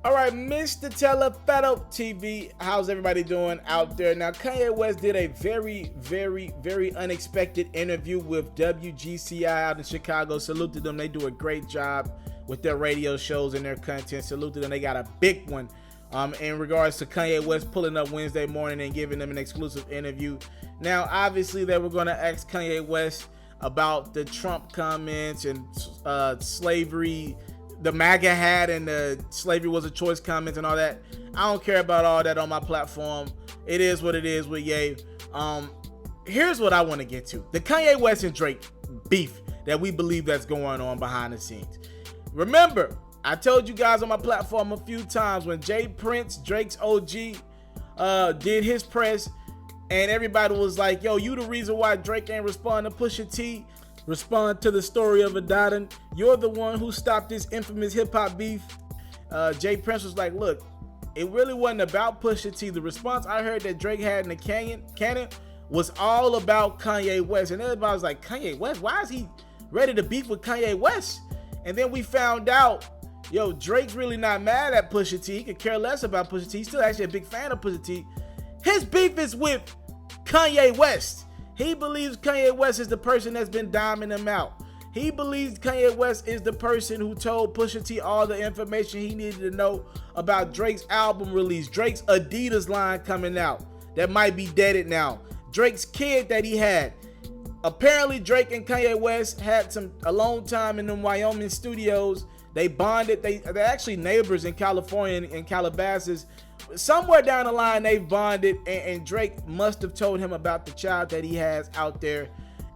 All right, Mr. TALIAFERRO TV, how's everybody doing out there? Now, Kanye West did a very unexpected interview with WGCI out in Chicago. Salute to them. They do a great job with their radio shows and their content. Salute to them. They got a big one in regards to Kanye West pulling up Wednesday morning and giving them an exclusive interview. Now, obviously, they were going to ask Kanye West about the Trump comments and slavery, the MAGA hat and the slavery was a choice comments and all that. I don't care about all that on my platform. It is what it is with Ye. Here's what I want to get to. The Kanye West and Drake beef that we believe that's going on behind the scenes. Remember, I told you guys on my platform a few times when Jay Prince, Drake's OG, did his press and everybody was like, yo, you the reason why Drake ain't respond to Pusha T. Respond to the story of Adidon. You're the one who stopped this infamous hip-hop beef. Jay Prince was like, look, it really wasn't about Pusha T. The response I heard that Drake had in the canon was all about Kanye West. And everybody was like, Kanye West? Why is he ready to beef with Kanye West? And then we found out, yo, Drake's really not mad at Pusha T. He could care less about Pusha T. He's still actually a big fan of Pusha T. His beef is with Kanye West. He believes Kanye West is the person that's been diming him out. He believes Kanye West is the person who told Pusha T all the information he needed to know about Drake's album release, Drake's Adidas line coming out that might be deaded now, Drake's kid that he had. Apparently, Drake and Kanye West had some alone time in them Wyoming studios. They bonded. They're actually neighbors in California, in Calabasas. Somewhere down the line, they bonded, and Drake must have told him about the child that he has out there.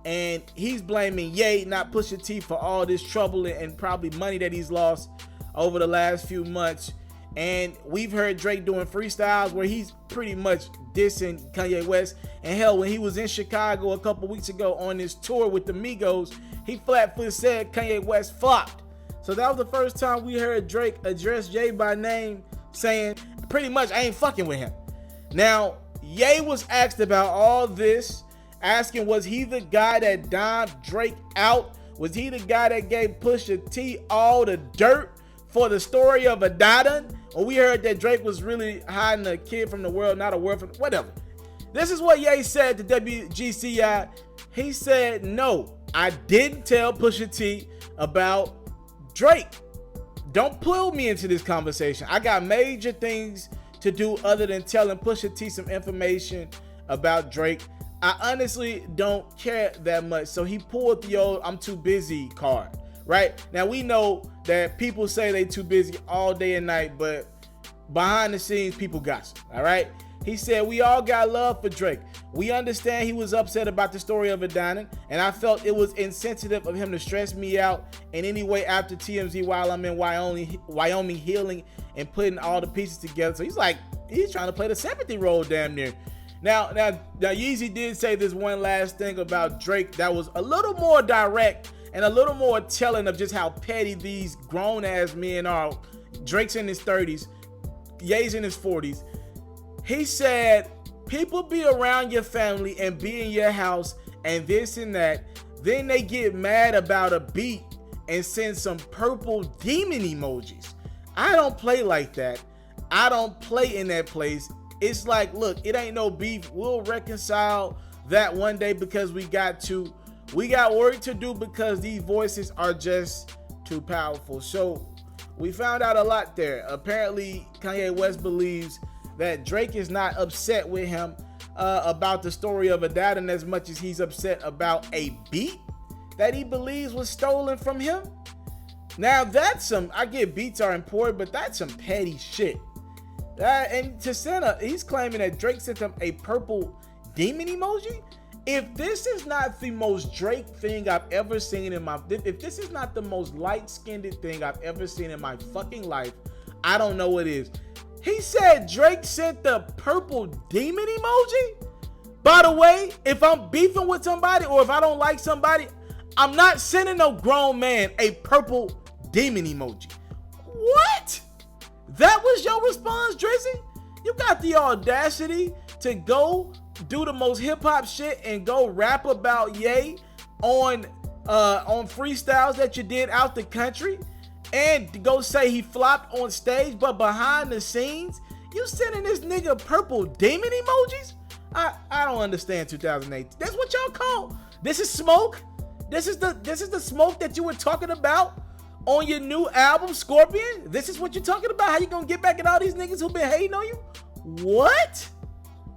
And he's blaming Ye, not Pusha T, for all this trouble and probably money that he's lost over the last few months. And we've heard Drake doing freestyles where he's pretty much dissing Kanye West. And hell, when he was in Chicago a couple weeks ago on his tour with the Migos, he flat-foot said Kanye West flopped. So that was the first time we heard Drake address Ye by name, saying pretty much I ain't fucking with him. Now, Ye was asked about all this, asking was he the guy that dimed Drake out? Was he the guy that gave Pusha T all the dirt for the story of Adidon? Or we heard that Drake was really hiding a kid from the world, not a word from whatever. This is what Ye said to WGCI. He said, no, I didn't tell Pusha T about Drake. Don't pull me into this conversation. I got major things to do other than telling Pusha T some information about Drake. I honestly don't care that much. So he pulled the old I'm too busy card, right? Now we know that people say they too busy all day and night, but behind the scenes, people gossip, all right? He said, we all got love for Drake. We understand he was upset about the story of Adidon, and I felt it was insensitive of him to stress me out in any way after TMZ while I'm in Wyoming healing and putting all the pieces together. So he's trying to play the sympathy role damn near. Now Yeezy did say this one last thing about Drake that was a little more direct and a little more telling of just how petty these grown-ass men are. Drake's in his 30s, Ye's in his 40s. He said, people be around your family and be in your house and this and that. Then they get mad about a beat and send some purple demon emojis. I don't play like that. I don't play in that place. It's like, look, it ain't no beef. We'll reconcile that one day because we got work to do because these voices are just too powerful. So we found out a lot there. Apparently, Kanye West believes that Drake is not upset with him about the story of Adidon as much as he's upset about a beat that he believes was stolen from him. Now I get beats are important, but that's some petty shit. And to send he's claiming that Drake sent him a purple demon emoji. If this is not the most Drake thing I've ever seen if this is not the most light-skinned thing I've ever seen in my fucking life, I don't know what is. He said Drake sent the purple demon emoji. By the way, if I'm beefing with somebody or if I don't like somebody, I'm not sending no grown man a purple demon emoji. What? That was your response, Drizzy? You got the audacity to go do the most hip-hop shit and go rap about Ye on freestyles that you did out the country and to go say he flopped on stage, but behind the scenes, you sending this nigga purple demon emojis? I don't understand 2008. That's what y'all call. This is smoke. This is the smoke that you were talking about on your new album, Scorpion. This is what you're talking about. How you gonna get back at all these niggas who been hating on you? What?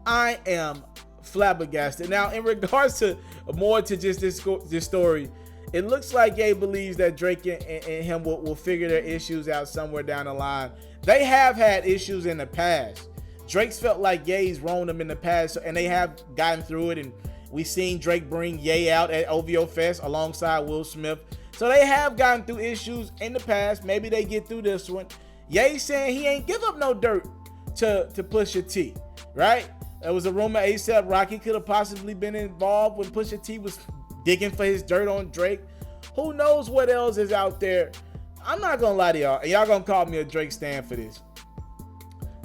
I am flabbergasted. Now, in regards to more to just this story, it looks like Ye believes that Drake and him will figure their issues out somewhere down the line. They have had issues in the past. Drake's felt like Ye's wronged them in the past, and they have gotten through it. And we seen Drake bring Ye out at OVO Fest alongside Will Smith. So they have gotten through issues in the past. Maybe they get through this one. Ye saying he ain't give up no dirt to Pusha T, right? There was a rumor A$AP Rocky could have possibly been involved when Pusha T was digging for his dirt on Drake. Who knows what else is out there? I'm not gonna lie to y'all, and y'all gonna call me a Drake stan for this.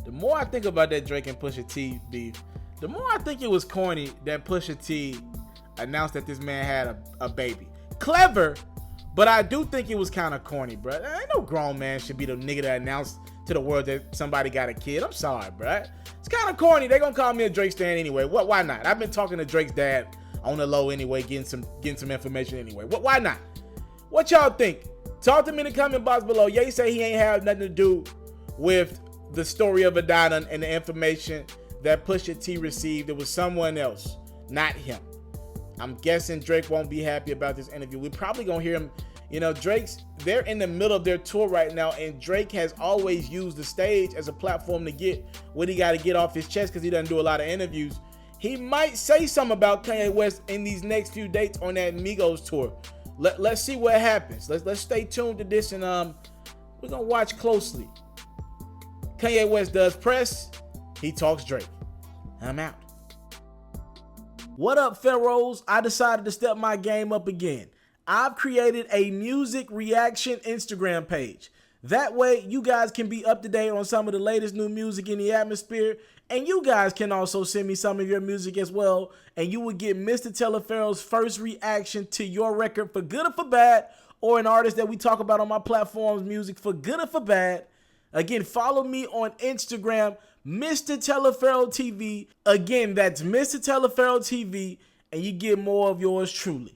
The more I think about that Drake and Pusha T beef, the more I think it was corny that Pusha T announced that this man had a baby. Clever, but I do think it was kind of corny, bro. Ain't no grown man should be the nigga that announced to the world that somebody got a kid. I'm sorry, bro. It's kind of corny. They gonna call me a Drake stan anyway. Why not? I've been talking to Drake's dad on the low anyway, getting some information anyway. Why not? What y'all think? Talk to me in the comment box below. Ye say he ain't have nothing to do with the story of Adana and the information that Pusha T received. It was someone else, not him. I'm guessing Drake won't be happy about this interview. We're probably gonna hear him. You know, they're in the middle of their tour right now, and Drake has always used the stage as a platform to get what he got to get off his chest because he doesn't do a lot of interviews. He might say something about Kanye West in these next few dates on that Migos tour. Let's see what happens. Let's stay tuned to this, and we're gonna watch closely. Kanye West does press. He talks Drake. I'm out. What up, Pharaohs? I decided to step my game up again. I've created a music reaction Instagram page. That way, you guys can be up to date on some of the latest new music in the atmosphere, and you guys can also send me some of your music as well, and you will get Mr. TALIAFERRO'S first reaction to your record for good or for bad, or an artist that we talk about on my platform's music for good or for bad. Again, follow me on Instagram, Mr. TALIAFERRO TV. Again, that's Mr. TALIAFERRO TV, and you get more of yours truly.